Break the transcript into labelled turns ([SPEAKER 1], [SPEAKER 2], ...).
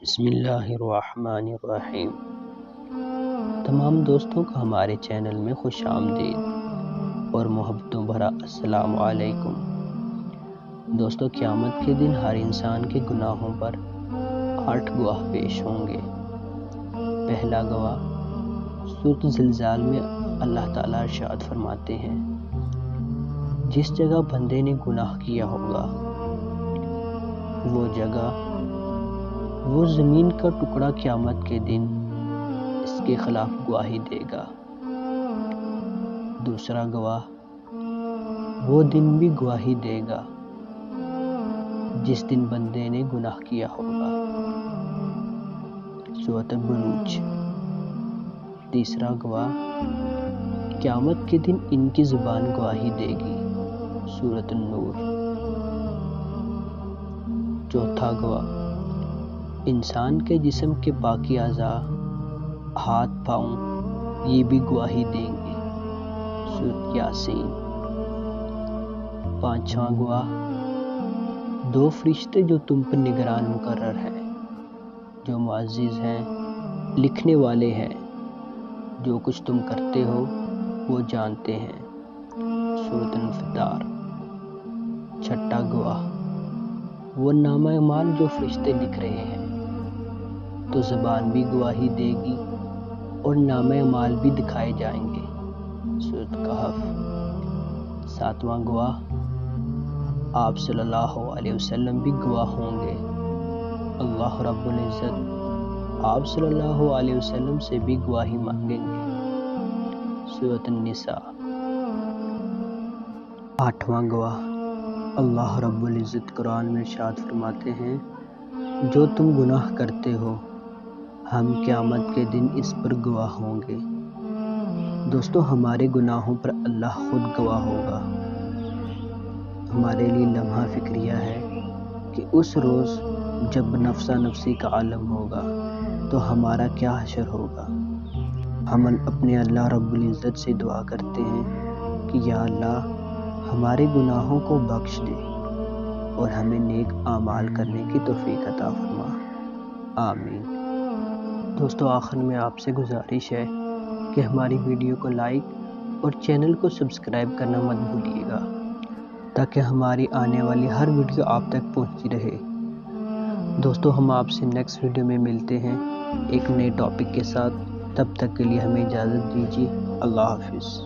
[SPEAKER 1] بسم اللہ الرحمن الرحیم۔ تمام دوستوں کا ہمارے چینل میں خوش آمدید اور محبتوں بھرا السلام علیکم۔ دوستوں، قیامت کے دن ہر انسان کے گناہوں پر 8 گواہ پیش ہوں گے۔ پہلا گواہ سورۃ زلزال میں اللہ تعالیٰ ارشاد فرماتے ہیں، جس جگہ بندے نے گناہ کیا ہوگا وہ جگہ، وہ زمین کا ٹکڑا قیامت کے دن اس کے خلاف گواہی دے گا۔ دوسرا گواہ وہ دن بھی گواہی دے گا جس دن بندے نے گناہ کیا ہوگا، سورۃ البروج۔ تیسرا گواہ قیامت کے دن ان کی زبان گواہی دے گی، سورۃ النور۔ چوتھا گواہ انسان کے جسم کے باقی اعضاء، ہاتھ پاؤں، یہ بھی گواہی دیں گے، سورۃ یاسین۔ پانچواں گواہ 2 فرشتے جو تم پر نگران مقرر ہیں، جو معزز ہیں، لکھنے والے ہیں، جو کچھ تم کرتے ہو وہ جانتے ہیں، سورۃ انفطار۔ چھٹا گواہ وہ نامہ اعمال جو فرشتے لکھ رہے ہیں، تو زبان بھی گواہی دے گی اور نامہ اعمال بھی دکھائے جائیں گے، سورۃ کہف۔ ساتواں گواہ آپ صلی اللہ علیہ وسلم بھی گواہ ہوں گے۔ اللہ رب العزت آپ صلی اللہ علیہ وسلم سے بھی گواہی مانگیں گے، سورۃ النساء۔ آٹھواں گواہ اللہ رب العزت قرآن میں ارشاد فرماتے ہیں، جو تم گناہ کرتے ہو ہم قیامت کے دن اس پر گواہ ہوں گے۔ دوستو، ہمارے گناہوں پر اللہ خود گواہ ہوگا۔ ہمارے لیے لمحہ فکریہ ہے کہ اس روز جب نفسا نفسی کا عالم ہوگا تو ہمارا کیا حشر ہوگا۔ ہم اپنے اللہ رب العزت سے دعا کرتے ہیں کہ یا اللہ ہمارے گناہوں کو بخش دے اور ہمیں نیک اعمال کرنے کی توفیق عطا فرما، آمین۔ دوستو، آخر میں آپ سے گزارش ہے کہ ہماری ویڈیو کو لائک اور چینل کو سبسکرائب کرنا مت بھولیے گا، تاکہ ہماری آنے والی ہر ویڈیو آپ تک پہنچتی رہے۔ دوستو، ہم آپ سے نیکسٹ ویڈیو میں ملتے ہیں ایک نئے ٹاپک کے ساتھ۔ تب تک کے لیے ہمیں اجازت دیجیے، اللہ حافظ۔